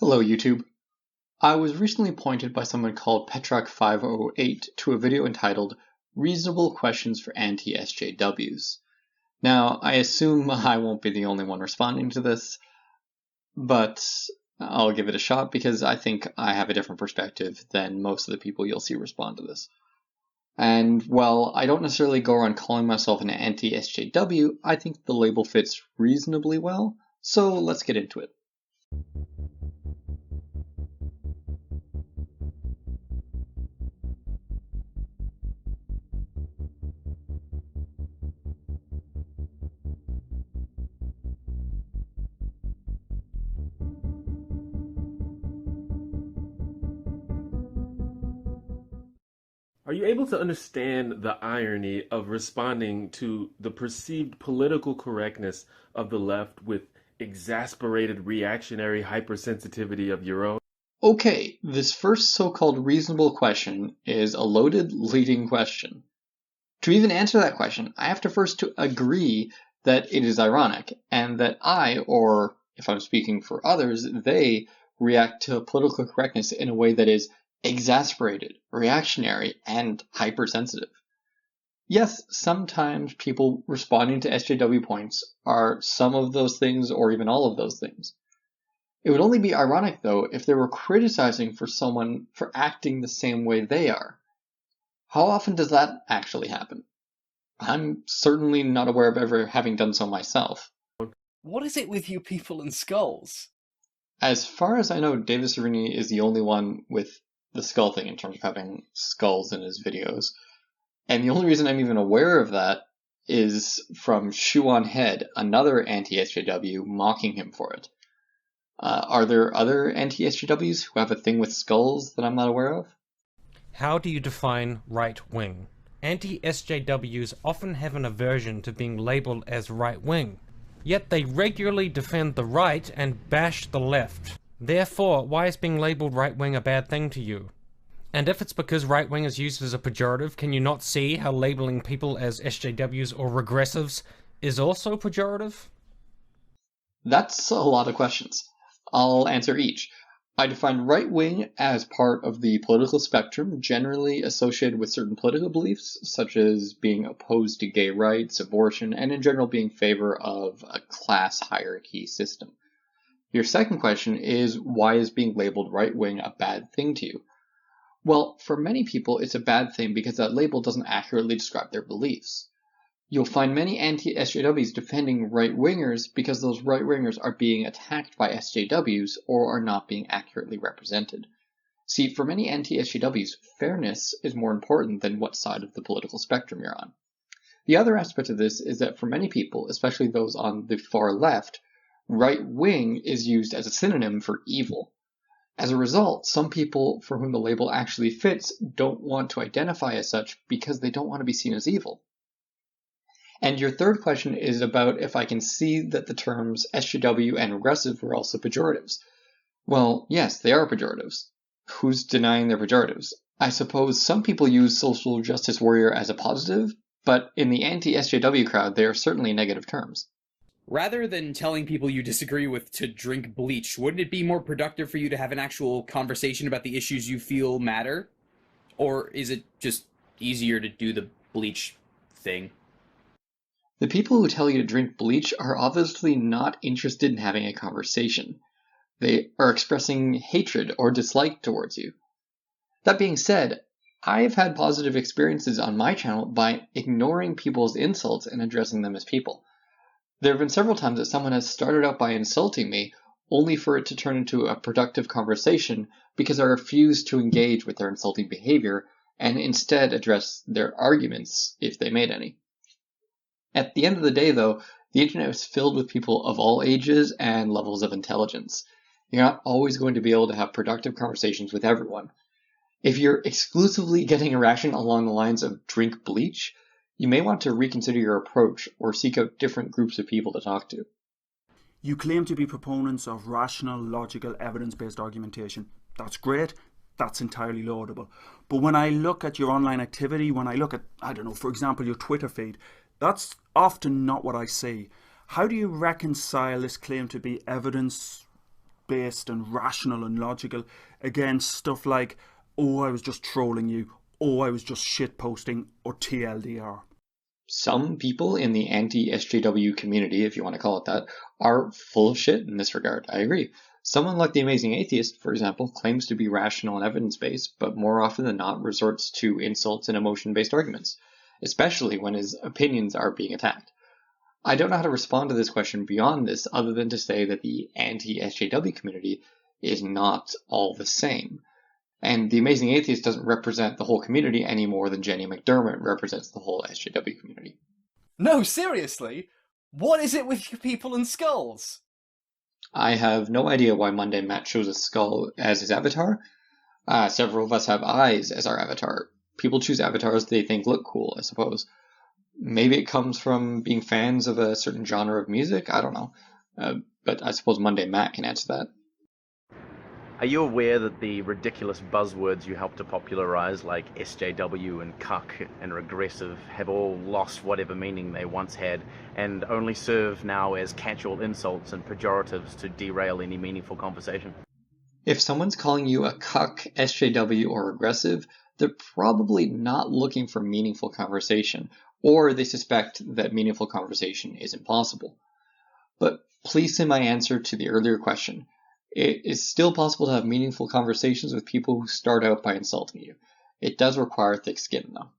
Hello YouTube. I was recently pointed by someone called Petrak508 to a video entitled Reasonable Questions for Anti-SJWs. Now, I assume I won't be the only one responding to this, but I'll give it a shot because I think I have a different perspective than most of the people you'll see respond to this. And while I don't necessarily go around calling myself an anti-SJW, I think the label fits reasonably well, so let's get into it. Are you able to understand the irony of responding to the perceived political correctness of the left with exasperated reactionary hypersensitivity of your own? Okay, this first so-called reasonable question is a loaded leading question. To even answer that question, I have to first to agree that it is ironic, and that I, or if I'm speaking for others, they react to political correctness in a way that is exasperated, reactionary, and hypersensitive. Yes, sometimes people responding to SJW points are some of those things or even all of those things. It would only be ironic, though, if they were criticizing for someone for acting the same way they are. How often does that actually happen? I'm certainly not aware of ever having done so myself. What is it with you people and skulls? As far as I know, David Serini is the only one with the skull thing in terms of having skulls in his videos. And the only reason I'm even aware of that is from Shoe on Head, another anti-SJW, mocking him for it. Are there other anti-SJWs who have a thing with skulls that I'm not aware of? How do you define right-wing? Anti-SJWs often have an aversion to being labelled as right-wing, yet they regularly defend the right and bash the left. Therefore, why is being labelled right-wing a bad thing to you? And if it's because right-wing is used as a pejorative, can you not see how labelling people as SJWs or regressives is also pejorative? That's a lot of questions. I'll answer each. I define right-wing as part of the political spectrum generally associated with certain political beliefs, such as being opposed to gay rights, abortion, and in general being in favor of a class hierarchy system. Your second question is, why is being labeled right-wing a bad thing to you? Well, for many people, it's a bad thing because that label doesn't accurately describe their beliefs. You'll find many anti-SJWs defending right-wingers because those right-wingers are being attacked by SJWs or are not being accurately represented. See, for many anti-SJWs, fairness is more important than what side of the political spectrum you're on. The other aspect of this is that for many people, especially those on the far left, right-wing is used as a synonym for evil. As a result, some people for whom the label actually fits don't want to identify as such because they don't want to be seen as evil. And your third question is about if I can see that the terms SJW and regressive were also pejoratives. Well, yes, they are pejoratives. Who's denying they're pejoratives? I suppose some people use social justice warrior as a positive, but in the anti-SJW crowd, they are certainly negative terms. Rather than telling people you disagree with to drink bleach, wouldn't it be more productive for you to have an actual conversation about the issues you feel matter? Or is it just easier to do the bleach thing? The people who tell you to drink bleach are obviously not interested in having a conversation. They are expressing hatred or dislike towards you. That being said, I've had positive experiences on my channel by ignoring people's insults and addressing them as people. There have been several times that someone has started out by insulting me, only for it to turn into a productive conversation because I refused to engage with their insulting behavior and instead address their arguments if they made any. At the end of the day, though, the internet is filled with people of all ages and levels of intelligence. You're not always going to be able to have productive conversations with everyone. If you're exclusively getting a reaction along the lines of drink bleach, you may want to reconsider your approach or seek out different groups of people to talk to. You claim to be proponents of rational, logical, evidence-based argumentation. That's great. That's entirely laudable. But when I look at your online activity, when I look at, I don't know, for example, your Twitter feed, that's often not what I see. How do you reconcile this claim to be evidence based and rational and logical against stuff like, oh, I was just trolling you, oh, I was just shitposting, or TLDR. Some people in the anti-SJW community, if you want to call it that, are full of shit in this regard. I agree. Someone like the Amazing Atheist, for example, claims to be rational and evidence-based, but more often than not resorts to insults and emotion-based arguments, especially when his opinions are being attacked. I don't know how to respond to this question beyond this other than to say that the anti-SJW community is not all the same. And the Amazing Atheist doesn't represent the whole community any more than Jenny McDermott represents the whole SJW community. No, seriously? What is it with you people and skulls? I have no idea why Monday Matt chose a skull as his avatar. Several of us have eyes as our avatar. People choose avatars they think look cool, I suppose. Maybe it comes from being fans of a certain genre of music, I don't know. But I suppose Monday Matt can answer that. Are you aware that the ridiculous buzzwords you helped to popularize, like SJW and cuck and regressive, have all lost whatever meaning they once had and only serve now as casual insults and pejoratives to derail any meaningful conversation? If someone's calling you a cuck, SJW, or regressive, they're probably not looking for meaningful conversation, or they suspect that meaningful conversation is impossible. But please send my answer to the earlier question. It is still possible to have meaningful conversations with people who start out by insulting you. It does require thick skin, though.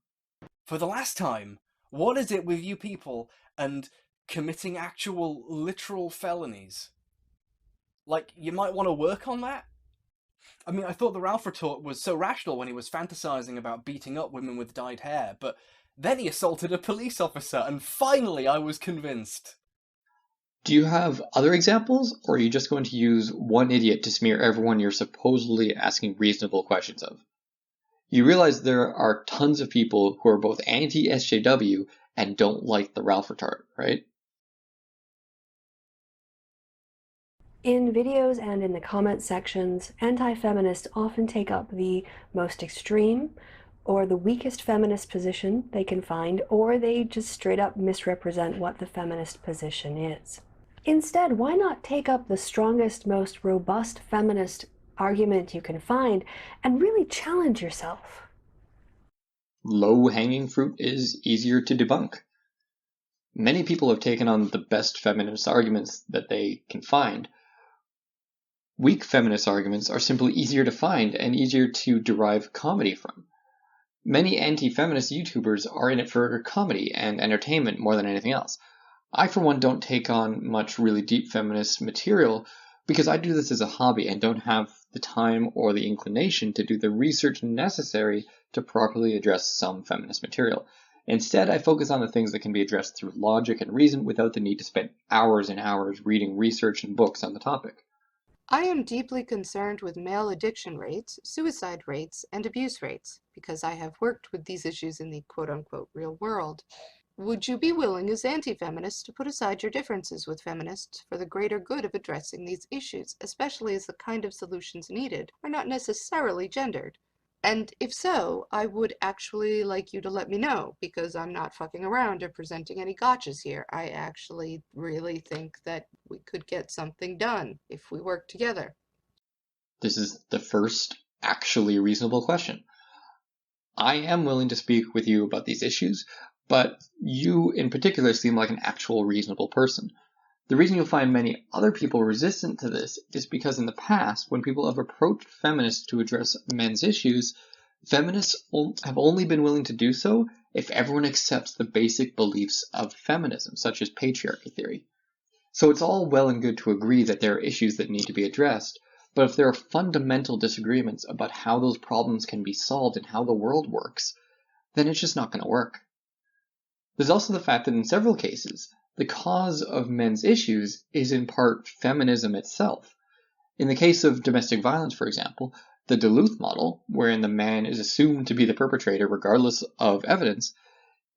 For the last time, what is it with you people and committing actual literal felonies? Like, you might want to work on that? I mean, I thought the Ralph retort was so rational when he was fantasizing about beating up women with dyed hair, but then he assaulted a police officer, and finally I was convinced. Do you have other examples, or are you just going to use one idiot to smear everyone you're supposedly asking reasonable questions of? You realize there are tons of people who are both anti-SJW and don't like the Ralph retard, right? In videos and in the comment sections, anti-feminists often take up the most extreme or the weakest feminist position they can find, or they just straight up misrepresent what the feminist position is. Instead, why not take up the strongest, most robust feminist argument you can find and really challenge yourself? Low-hanging fruit is easier to debunk. Many people have taken on the best feminist arguments that they can find. Weak feminist arguments are simply easier to find and easier to derive comedy from. Many anti-feminist YouTubers are in it for comedy and entertainment more than anything else. I, for one, don't take on much really deep feminist material because I do this as a hobby and don't have the time or the inclination to do the research necessary to properly address some feminist material. Instead, I focus on the things that can be addressed through logic and reason without the need to spend hours and hours reading research and books on the topic. I am deeply concerned with male addiction rates, suicide rates, and abuse rates, because I have worked with these issues in the quote-unquote real world. Would you be willing as anti-feminists to put aside your differences with feminists for the greater good of addressing these issues, especially as the kind of solutions needed are not necessarily gendered? And if so, I would actually like you to let me know, because I'm not fucking around or presenting any gotchas here. I actually really think that we could get something done if we work together. This is the first actually reasonable question. I am willing to speak with you about these issues, but you in particular seem like an actual reasonable person. The reason you'll find many other people resistant to this is because in the past, when people have approached feminists to address men's issues, feminists have only been willing to do so if everyone accepts the basic beliefs of feminism, such as patriarchy theory. So it's all well and good to agree that there are issues that need to be addressed, but if there are fundamental disagreements about how those problems can be solved and how the world works, then it's just not going to work. There's also the fact that in several cases, the cause of men's issues is in part feminism itself. In the case of domestic violence, for example, the Duluth model, wherein the man is assumed to be the perpetrator regardless of evidence,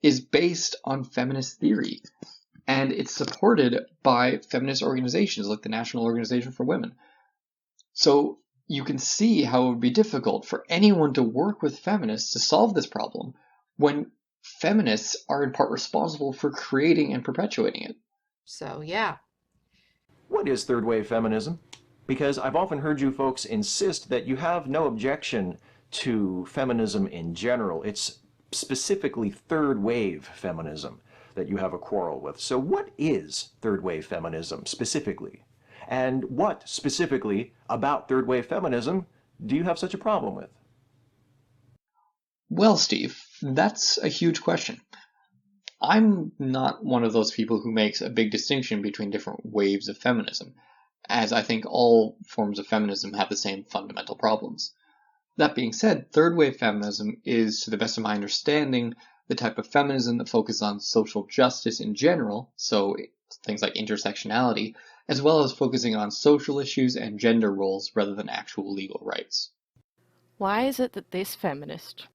is based on feminist theory, and it's supported by feminist organizations like the National Organization for Women. So you can see how it would be difficult for anyone to work with feminists to solve this problem when feminists are in part responsible for creating and perpetuating it. So, yeah. What is third wave feminism? Because I've often heard you folks insist that you have no objection to feminism in general. It's specifically third wave feminism that you have a quarrel with. So what is third wave feminism specifically? And what specifically about third wave feminism do you have such a problem with? Well, Steve, that's a huge question. I'm not one of those people who makes a big distinction between different waves of feminism, as I think all forms of feminism have the same fundamental problems. That being said, third wave feminism is, to the best of my understanding, the type of feminism that focuses on social justice in general, so things like intersectionality, as well as focusing on social issues and gender roles rather than actual legal rights. Why is it that this feminist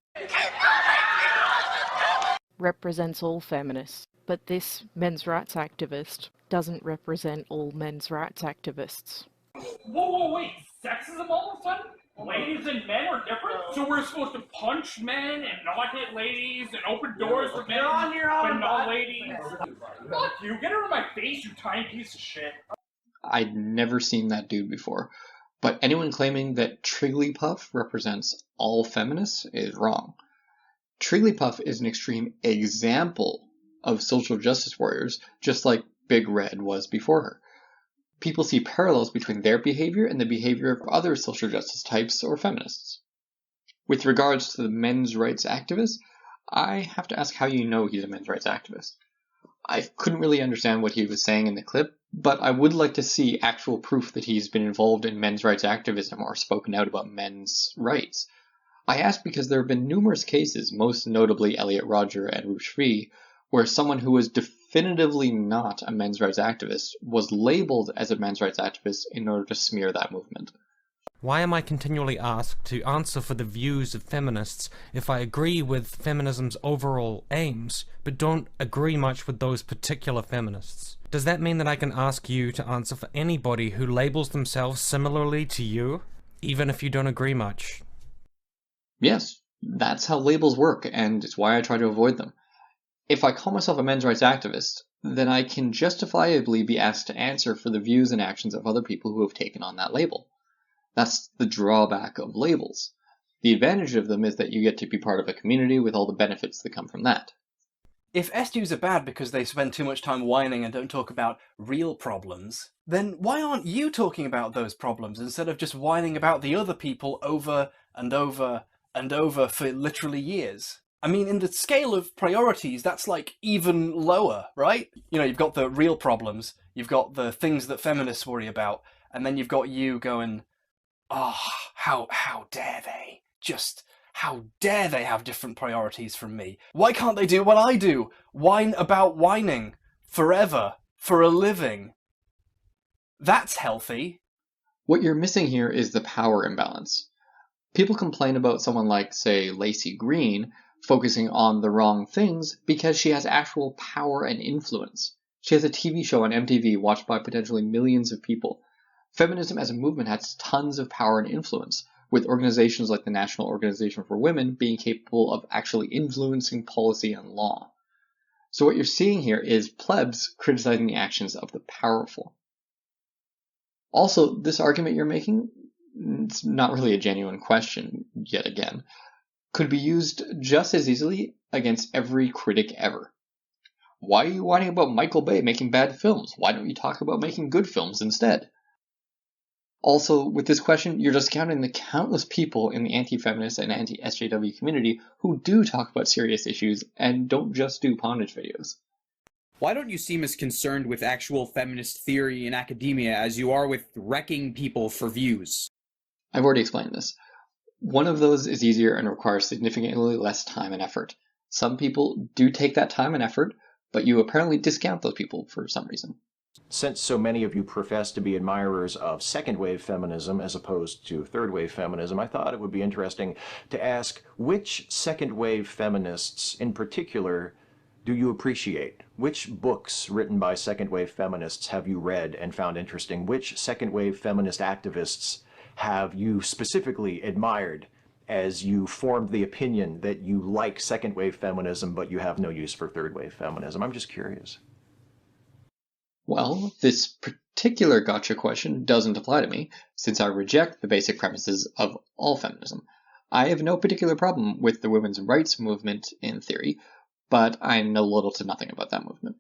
represents all feminists, but this men's rights activist doesn't represent all men's rights activists? Whoa, wait, sexism all of a sudden? Ladies and men are different? So we're supposed to punch men and not hit ladies and open doors for men, but not ladies? Fuck you, get out of my face, you tiny piece of shit. I'd never seen that dude before, but anyone claiming that Trigglypuff represents all feminists is wrong. Trigglypuff is an extreme example of social justice warriors, just like Big Red was before her. People see parallels between their behavior and the behavior of other social justice types or feminists. With regards to the men's rights activist, I have to ask how you know he's a men's rights activist. I couldn't really understand what he was saying in the clip, but I would like to see actual proof that he's been involved in men's rights activism or spoken out about men's rights. I ask because there have been numerous cases, most notably Elliot Rodger and Ruth Shri, where someone who was definitively not a men's rights activist was labeled as a men's rights activist in order to smear that movement. Why am I continually asked to answer for the views of feminists if I agree with feminism's overall aims, but don't agree much with those particular feminists? Does that mean that I can ask you to answer for anybody who labels themselves similarly to you, even if you don't agree much? Yes, that's how labels work, and it's why I try to avoid them. If I call myself a men's rights activist, then I can justifiably be asked to answer for the views and actions of other people who have taken on that label. That's the drawback of labels. The advantage of them is that you get to be part of a community with all the benefits that come from that. If SJWs are bad because they spend too much time whining and don't talk about real problems, then why aren't you talking about those problems instead of just whining about the other people over and over and over for literally years? I mean, in the scale of priorities, that's like even lower, right? You know, you've got the real problems, you've got the things that feminists worry about, and then you've got you going, oh, how dare they? Just, how dare they have different priorities from me? Why can't they do what I do? Whine about whining forever for a living. That's healthy. What you're missing here is the power imbalance. People complain about someone like, say, Lacey Green focusing on the wrong things because she has actual power and influence. She has a TV show on MTV watched by potentially millions of people. Feminism as a movement has tons of power and influence, with organizations like the National Organization for Women being capable of actually influencing policy and law. So what you're seeing here is plebs criticizing the actions of the powerful. Also, this argument you're making, it's not really a genuine question, yet again, could be used just as easily against every critic ever. Why are you whining about Michael Bay making bad films? Why don't you talk about making good films instead? Also, with this question, you're discounting the countless people in the anti-feminist and anti-SJW community who do talk about serious issues and don't just do pondage videos. Why don't you seem as concerned with actual feminist theory in academia as you are with wrecking people for views? I've already explained this. One of those is easier and requires significantly less time and effort. Some people do take that time and effort, but you apparently discount those people for some reason. Since so many of you profess to be admirers of second-wave feminism as opposed to third-wave feminism, I thought it would be interesting to ask which second-wave feminists in particular do you appreciate? Which books written by second-wave feminists have you read and found interesting? Which second-wave feminist activists have you specifically admired as you formed the opinion that you like second-wave feminism but you have no use for third-wave feminism? I'm just curious. Well, this particular gotcha question doesn't apply to me, since I reject the basic premises of all feminism. I have no particular problem with the women's rights movement in theory, but I know little to nothing about that movement.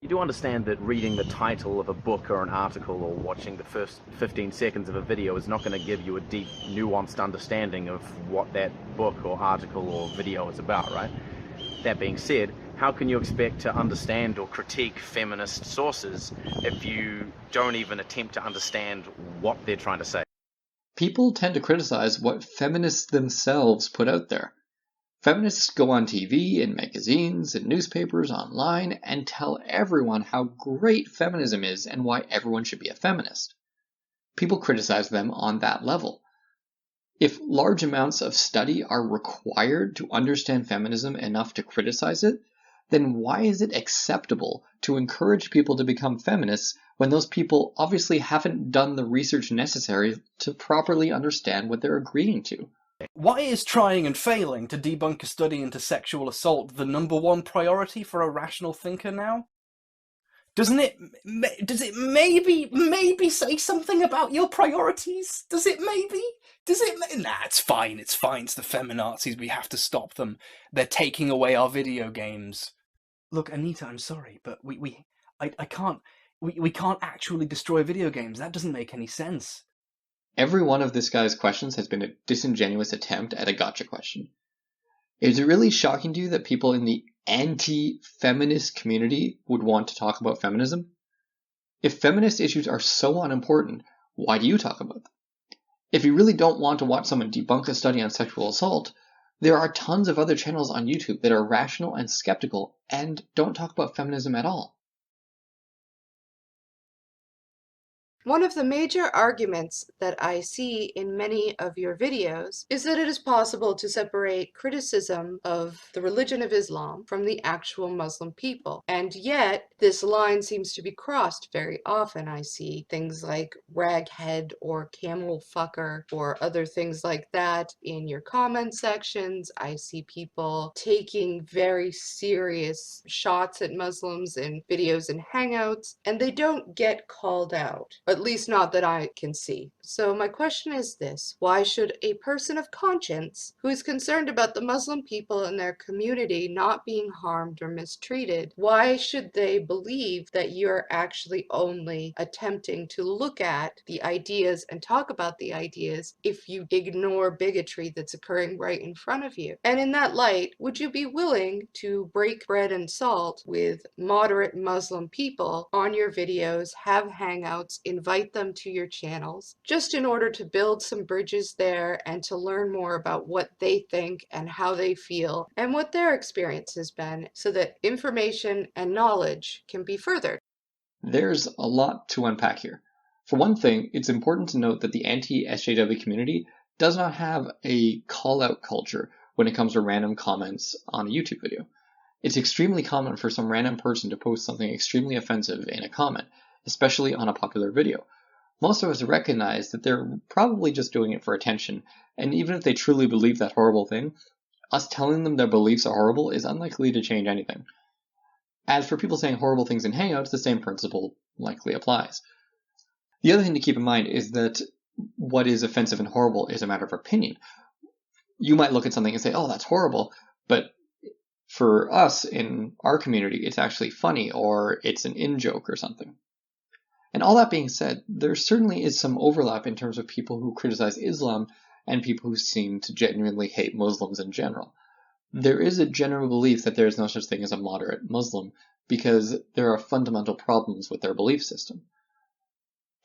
You do understand that reading the title of a book or an article or watching the first 15 seconds of a video is not going to give you a deep, nuanced understanding of what that book or article or video is about, right? That being said, how can you expect to understand or critique feminist sources if you don't even attempt to understand what they're trying to say? People tend to criticize what feminists themselves put out there. Feminists go on TV, in magazines, in newspapers, online, and tell everyone how great feminism is and why everyone should be a feminist. People criticize them on that level. If large amounts of study are required to understand feminism enough to criticize it, then why is it acceptable to encourage people to become feminists when those people obviously haven't done the research necessary to properly understand what they're agreeing to? Why is trying and failing to debunk a study into sexual assault the #1 priority for a rational thinker now? Does it maybe say something about your priorities? Does it maybe? Nah, it's fine, it's the feminazis, we have to stop them. They're taking away our video games. Look, Anita, I'm sorry, but we can't actually destroy video games. That doesn't make any sense. Every one of this guy's questions has been a disingenuous attempt at a gotcha question. Is it really shocking to you that people in the anti-feminist community would want to talk about feminism? If feminist issues are so unimportant, why do you talk about them? If you really don't want to watch someone debunk a study on sexual assault, there are tons of other channels on YouTube that are rational and skeptical and don't talk about feminism at all. One of the major arguments that I see in many of your videos is that it is possible to separate criticism of the religion of Islam from the actual Muslim people. And yet, this line seems to be crossed very often. I see things like raghead or camel fucker or other things like that in your comment sections. I see people taking very serious shots at Muslims in videos and hangouts, and they don't get called out. At least not that I can see. So my question is this: why should a person of conscience who is concerned about the Muslim people and their community not being harmed or mistreated, why should they believe that you're actually only attempting to look at the ideas and talk about the ideas if you ignore bigotry that's occurring right in front of you? And in that light, would you be willing to break bread and salt with moderate Muslim people on your videos, have hangouts, invite them to your channels, just in order to build some bridges there and to learn more about what they think and how they feel and what their experience has been, so that information and knowledge can be furthered? There's a lot to unpack here. For one thing, it's important to note that the anti-SJW community does not have a call-out culture when it comes to random comments on a YouTube video. It's extremely common for some random person to post something extremely offensive in a comment, especially on a popular video. Most of us recognize that they're probably just doing it for attention, and even if they truly believe that horrible thing, us telling them their beliefs are horrible is unlikely to change anything. As for people saying horrible things in Hangouts, the same principle likely applies. The other thing to keep in mind is that what is offensive and horrible is a matter of opinion. You might look at something and say, oh, that's horrible, but for us in our community, it's actually funny, or it's an in-joke or something. And all that being said, there certainly is some overlap in terms of people who criticize Islam and people who seem to genuinely hate Muslims in general. There is a general belief that there is no such thing as a moderate Muslim because there are fundamental problems with their belief system.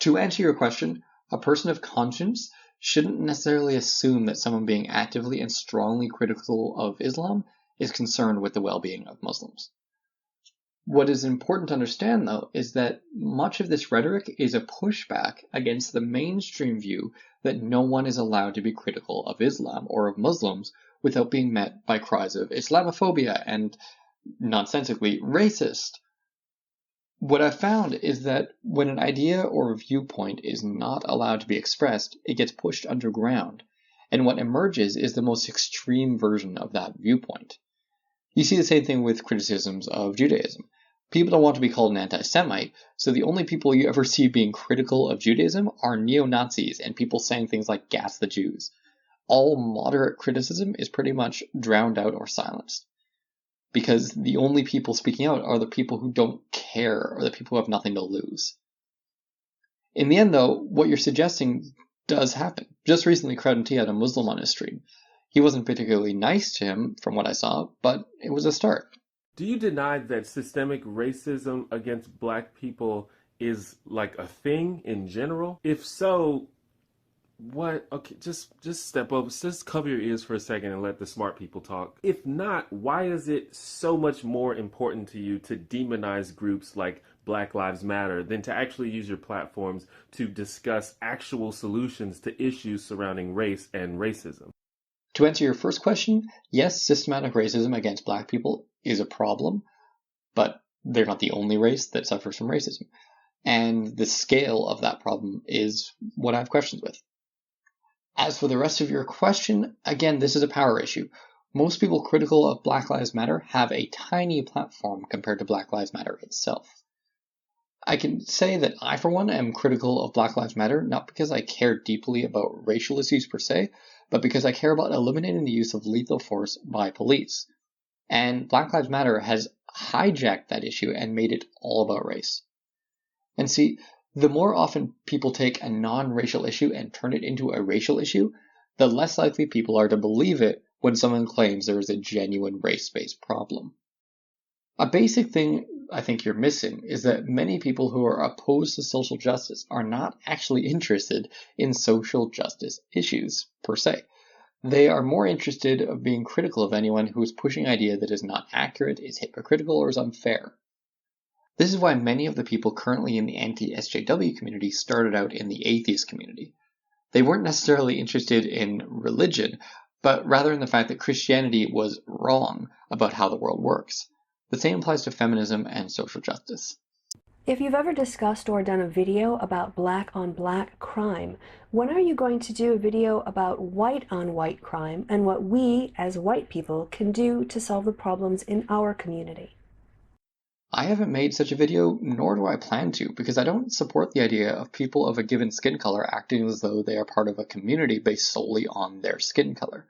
To answer your question, a person of conscience shouldn't necessarily assume that someone being actively and strongly critical of Islam is concerned with the well-being of Muslims. What is important to understand, though, is that much of this rhetoric is a pushback against the mainstream view that no one is allowed to be critical of Islam or of Muslims without being met by cries of Islamophobia and, nonsensically, racist. What I've found is that when an idea or viewpoint is not allowed to be expressed, it gets pushed underground, and what emerges is the most extreme version of that viewpoint. You see the same thing with criticisms of Judaism. People don't want to be called an anti-Semite, so the only people you ever see being critical of Judaism are neo-Nazis and people saying things like "gas the Jews." All moderate criticism is pretty much drowned out or silenced, because the only people speaking out are the people who don't care or the people who have nothing to lose. In the end, though, what you're suggesting does happen. Just recently, Crowd&T had a Muslim on his stream. He wasn't particularly nice to him, from what I saw, but it was a start. Do you deny that systemic racism against black people is like a thing in general? If so, what? Okay, just step over, just cover your ears for a second and let the smart people talk. If not, why is it so much more important to you to demonize groups like Black Lives Matter than to actually use your platforms to discuss actual solutions to issues surrounding race and racism? To answer your first question, yes, systematic racism against black people is a problem, but they're not the only race that suffers from racism. And the scale of that problem is what I have questions with. As for the rest of your question, again, this is a power issue. Most people critical of Black Lives Matter have a tiny platform compared to Black Lives Matter itself. I can say that I, for one, am critical of Black Lives Matter, not because I care deeply about racial issues per se, but because I care about eliminating the use of lethal force by police. And Black Lives Matter has hijacked that issue and made it all about race. And see, the more often people take a non-racial issue and turn it into a racial issue, the less likely people are to believe it when someone claims there is a genuine race-based problem. A basic thing I think you're missing is that many people who are opposed to social justice are not actually interested in social justice issues, per se. They are more interested in being critical of anyone who is pushing an idea that is not accurate, is hypocritical, or is unfair. This is why many of the people currently in the anti-SJW community started out in the atheist community. They weren't necessarily interested in religion, but rather in the fact that Christianity was wrong about how the world works. The same applies to feminism and social justice. If you've ever discussed or done a video about black-on-black crime, when are you going to do a video about white-on-white crime and what we, as white people, can do to solve the problems in our community? I haven't made such a video, nor do I plan to, because I don't support the idea of people of a given skin color acting as though they are part of a community based solely on their skin color.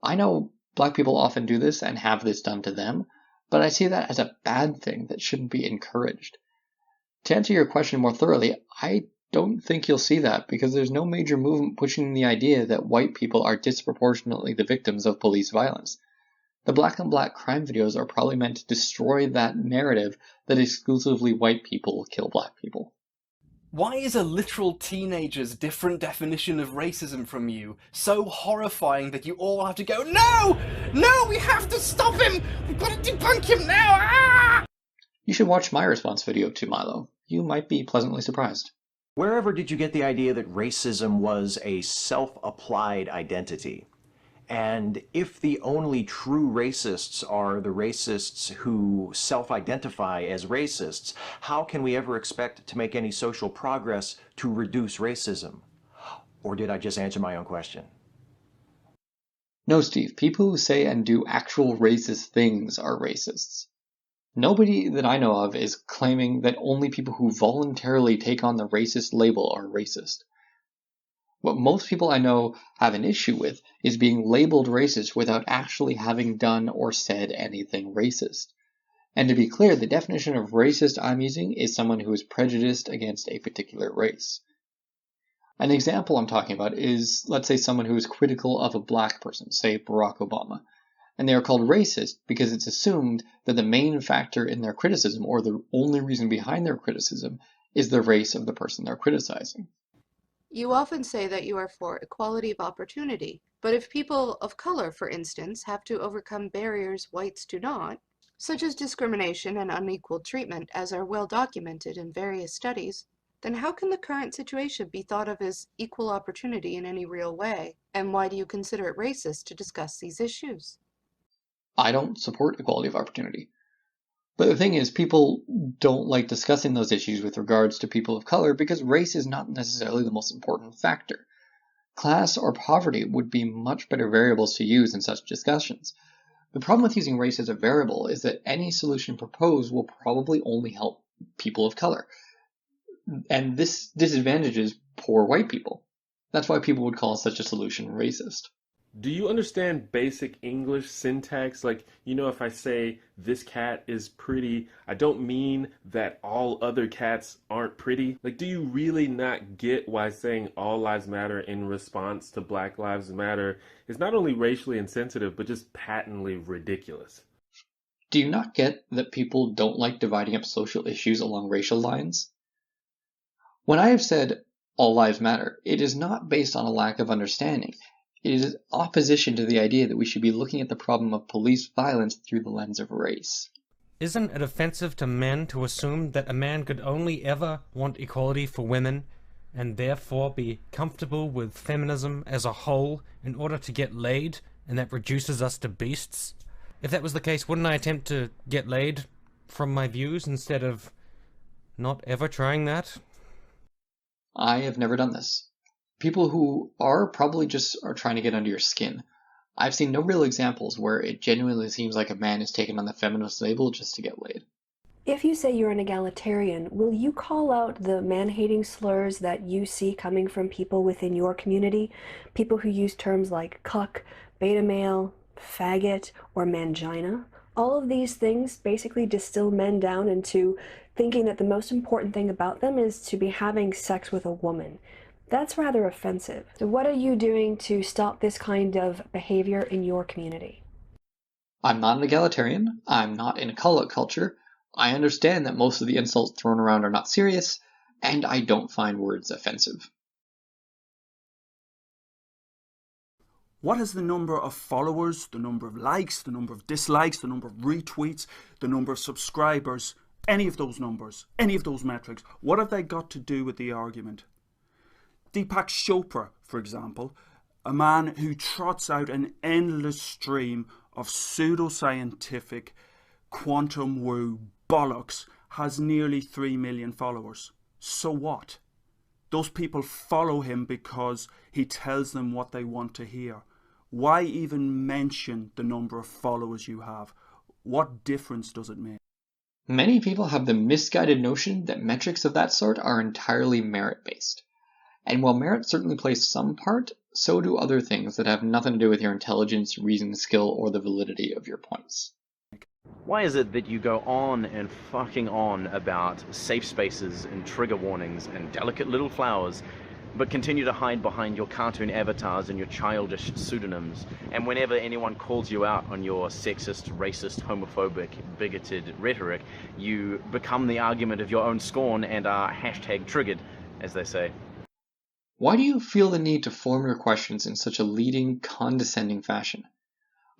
I know black people often do this and have this done to them, but I see that as a bad thing that shouldn't be encouraged. To answer your question more thoroughly, I don't think you'll see that because there's no major movement pushing the idea that white people are disproportionately the victims of police violence. The black-on-black crime videos are probably meant to destroy that narrative that exclusively white people kill black people. Why is a literal teenager's different definition of racism from you so horrifying that you all have to go, "No! No, we have to stop him! We've got to debunk him now! Ah!" You should watch my response video to Milo. You might be pleasantly surprised. Wherever did you get the idea that racism was a self-applied identity? And if the only true racists are the racists who self-identify as racists, how can we ever expect to make any social progress to reduce racism? Or did I just answer my own question? No, Steve, people who say and do actual racist things are racists. Nobody that I know of is claiming that only people who voluntarily take on the racist label are racist. What most people I know have an issue with is being labeled racist without actually having done or said anything racist. And to be clear, the definition of racist I'm using is someone who is prejudiced against a particular race. An example I'm talking about is, let's say, someone who is critical of a black person, say Barack Obama. And they are called racist because it's assumed that the main factor in their criticism, or the only reason behind their criticism, is the race of the person they're criticizing. You often say that you are for equality of opportunity, but if people of color, for instance, have to overcome barriers whites do not, such as discrimination and unequal treatment as are well documented in various studies, then how can the current situation be thought of as equal opportunity in any real way? And why do you consider it racist to discuss these issues? I don't support equality of opportunity. But the thing is, people don't like discussing those issues with regards to people of color because race is not necessarily the most important factor. Class or poverty would be much better variables to use in such discussions. The problem with using race as a variable is that any solution proposed will probably only help people of color. And this disadvantages poor white people. That's why people would call such a solution racist. Do you understand basic English syntax? Like, if I say this cat is pretty, I don't mean that all other cats aren't pretty. Like, do you really not get why saying all lives matter in response to Black Lives Matter is not only racially insensitive, but just patently ridiculous? Do you not get that people don't like dividing up social issues along racial lines? When I have said all lives matter, it is not based on a lack of understanding. It is opposition to the idea that we should be looking at the problem of police violence through the lens of race. Isn't it offensive to men to assume that a man could only ever want equality for women, and therefore be comfortable with feminism as a whole in order to get laid, and that reduces us to beasts? If that was the case, wouldn't I attempt to get laid from my views instead of not ever trying that? I have never done this. People who are probably just are trying to get under your skin. I've seen no real examples where it genuinely seems like a man is taken on the feminist label just to get laid. If you say you're an egalitarian, will you call out the man-hating slurs that you see coming from people within your community? People who use terms like cuck, beta male, faggot, or mangina? All of these things basically distill men down into thinking that the most important thing about them is to be having sex with a woman. That's rather offensive. So what are you doing to stop this kind of behavior in your community? I'm not an egalitarian. I'm not in a call-out culture. I understand that most of the insults thrown around are not serious, and I don't find words offensive. What is the number of followers, the number of likes, the number of dislikes, the number of retweets, the number of subscribers, any of those numbers, any of those metrics, what have they got to do with the argument? Deepak Chopra, for example, a man who trots out an endless stream of pseudoscientific quantum woo bollocks, has nearly 3 million followers. So what? Those people follow him because he tells them what they want to hear. Why even mention the number of followers you have? What difference does it make? Many people have the misguided notion that metrics of that sort are entirely merit-based. And while merit certainly plays some part, so do other things that have nothing to do with your intelligence, reasoning skill, or the validity of your points. Why is it that you go on and fucking on about safe spaces and trigger warnings and delicate little flowers, but continue to hide behind your cartoon avatars and your childish pseudonyms, and whenever anyone calls you out on your sexist, racist, homophobic, bigoted rhetoric, you become the argument of your own scorn and are hashtag triggered, as they say? Why do you feel the need to form your questions in such a leading, condescending fashion?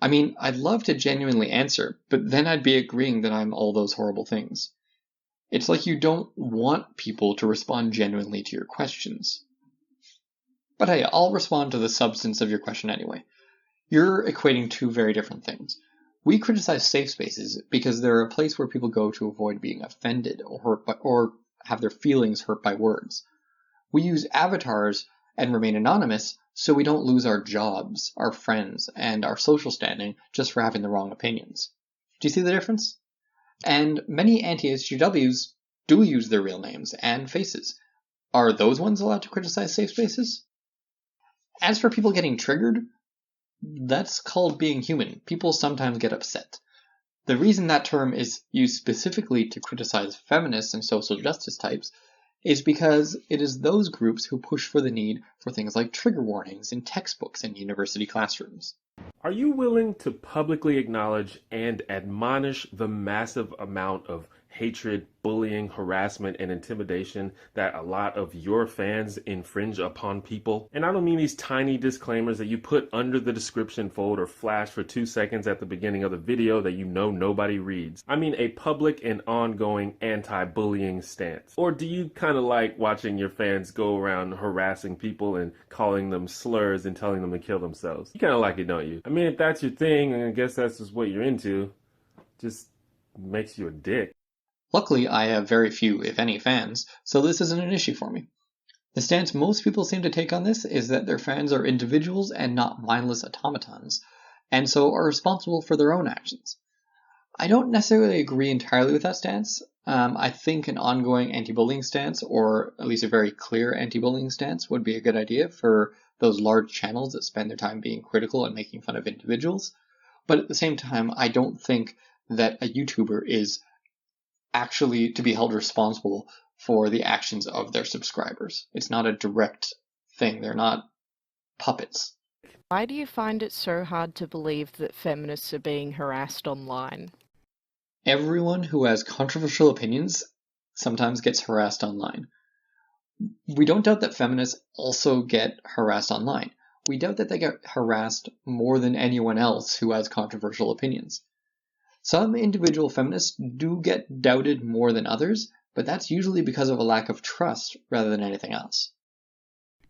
I mean, I'd love to genuinely answer, but then I'd be agreeing that I'm all those horrible things. It's like you don't want people to respond genuinely to your questions. But hey, I'll respond to the substance of your question anyway. You're equating two very different things. We criticize safe spaces because they're a place where people go to avoid being offended or have their feelings hurt by words. We use avatars and remain anonymous so we don't lose our jobs, our friends, and our social standing just for having the wrong opinions. Do you see the difference? And many anti-SJWs do use their real names and faces. Are those ones allowed to criticize safe spaces? As for people getting triggered, that's called being human. People sometimes get upset. The reason that term is used specifically to criticize feminists and social justice types is because it is those groups who push for the need for things like trigger warnings in textbooks in university classrooms. Are you willing to publicly acknowledge and admonish the massive amount of hatred, bullying, harassment, and intimidation that a lot of your fans infringe upon people? And I don't mean these tiny disclaimers that you put under the description fold or flash for 2 seconds at the beginning of the video that you know nobody reads. I mean a public and ongoing anti-bullying stance. Or do you kind of like watching your fans go around harassing people and calling them slurs and telling them to kill themselves? You kind of like it, don't you? I mean, if that's your thing, and I guess that's just what you're into, just makes you a dick. Luckily, I have very few, if any, fans, so this isn't an issue for me. The stance most people seem to take on this is that their fans are individuals and not mindless automatons, and so are responsible for their own actions. I don't necessarily agree entirely with that stance. I think an ongoing anti-bullying stance, or at least a very clear anti-bullying stance, would be a good idea for those large channels that spend their time being critical and making fun of individuals. But at the same time, I don't think that a YouTuber is actually to be held responsible for the actions of their subscribers. It's not a direct thing. They're not puppets. Why do you find it so hard to believe that feminists are being harassed online? Everyone who has controversial opinions sometimes gets harassed online. We don't doubt that feminists also get harassed online. We doubt that they get harassed more than anyone else who has controversial opinions. Some individual feminists do get doubted more than others, but that's usually because of a lack of trust rather than anything else.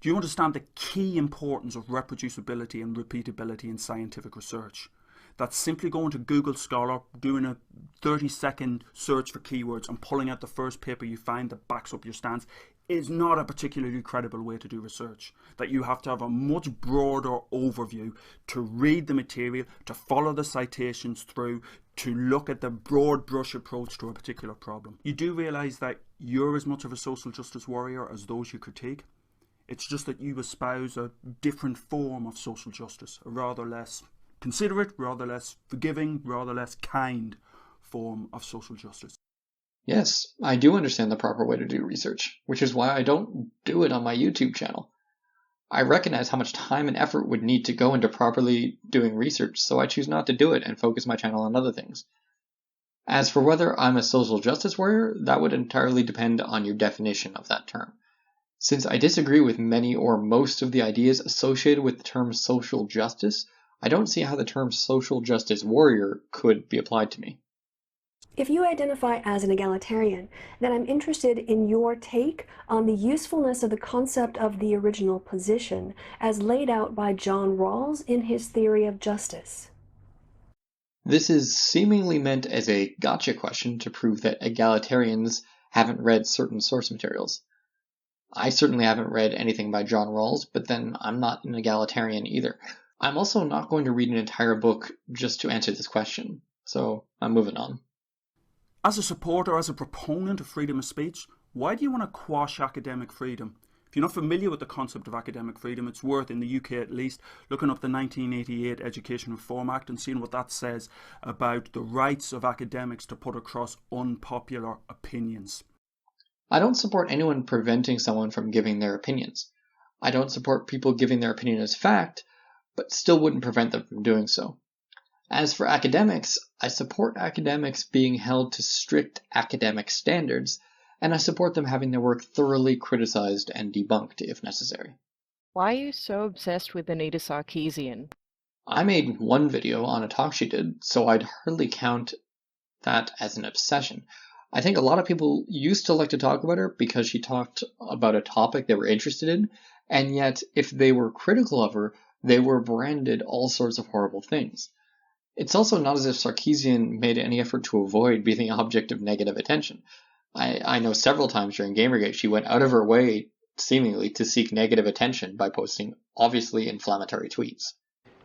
Do you understand the key importance of reproducibility and repeatability in scientific research? That's simply going to Google Scholar, doing a 30-second search for keywords and pulling out the first paper you find that backs up your stance is not a particularly credible way to do research. That you have to have a much broader overview, to read the material, to follow the citations through, to look at the broad brush approach to a particular problem. You do realise that you're as much of a social justice warrior as those you critique. It's just that you espouse a different form of social justice, a rather less considerate, rather less forgiving, rather less kind form of social justice. Yes, I do understand the proper way to do research, which is why I don't do it on my YouTube channel. I recognize how much time and effort would need to go into properly doing research, so I choose not to do it and focus my channel on other things. As for whether I'm a social justice warrior, that would entirely depend on your definition of that term. Since I disagree with many or most of the ideas associated with the term social justice, I don't see how the term social justice warrior could be applied to me. If you identify as an egalitarian, then I'm interested in your take on the usefulness of the concept of the original position as laid out by John Rawls in his theory of justice. This is seemingly meant as a gotcha question to prove that egalitarians haven't read certain source materials. I certainly haven't read anything by John Rawls, but then I'm not an egalitarian either. I'm also not going to read an entire book just to answer this question, so I'm moving on. As a supporter, as a proponent of freedom of speech, why do you want to quash academic freedom? If you're not familiar with the concept of academic freedom, it's worth, in the UK at least, looking up the 1988 Education Reform Act and seeing what that says about the rights of academics to put across unpopular opinions. I don't support anyone preventing someone from giving their opinions. I don't support people giving their opinion as fact, but still wouldn't prevent them from doing so. As for academics, I support academics being held to strict academic standards, and I support them having their work thoroughly criticized and debunked if necessary. Why are you so obsessed with Anita Sarkeesian? I made one video on a talk she did, so I'd hardly count that as an obsession. I think a lot of people used to like to talk about her because she talked about a topic they were interested in, and yet if they were critical of her, they were branded all sorts of horrible things. It's also not as if Sarkeesian made any effort to avoid being the object of negative attention. I know several times during Gamergate she went out of her way, seemingly, to seek negative attention by posting obviously inflammatory tweets.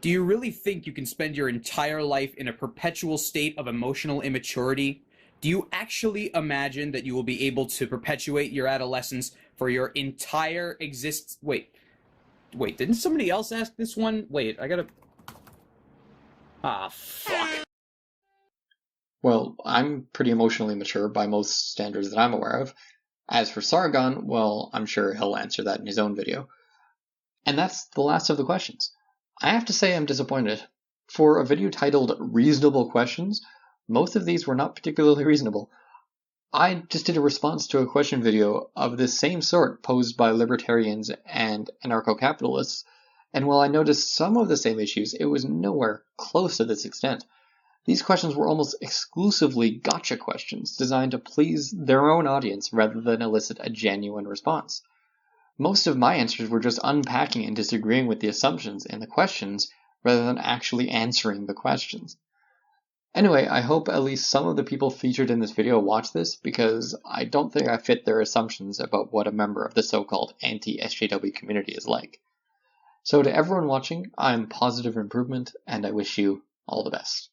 Do you really think you can spend your entire life in a perpetual state of emotional immaturity? Do you actually imagine that you will be able to perpetuate your adolescence for your entire existence? Wait, didn't somebody else ask this one? Wait, I gotta... Ah, fuck. Well, I'm pretty emotionally mature by most standards that I'm aware of. As for Sargon, well, I'm sure he'll answer that in his own video. And that's the last of the questions. I have to say I'm disappointed. For a video titled Reasonable Questions, most of these were not particularly reasonable. I just did a response to a question video of this same sort posed by libertarians and anarcho-capitalists, and while I noticed some of the same issues, it was nowhere close to this extent. These questions were almost exclusively gotcha questions designed to please their own audience rather than elicit a genuine response. Most of my answers were just unpacking and disagreeing with the assumptions in the questions rather than actually answering the questions. Anyway, I hope at least some of the people featured in this video watch this, because I don't think I fit their assumptions about what a member of the so-called anti-SJW community is like. So to everyone watching, I'm positive improvement, and I wish you all the best.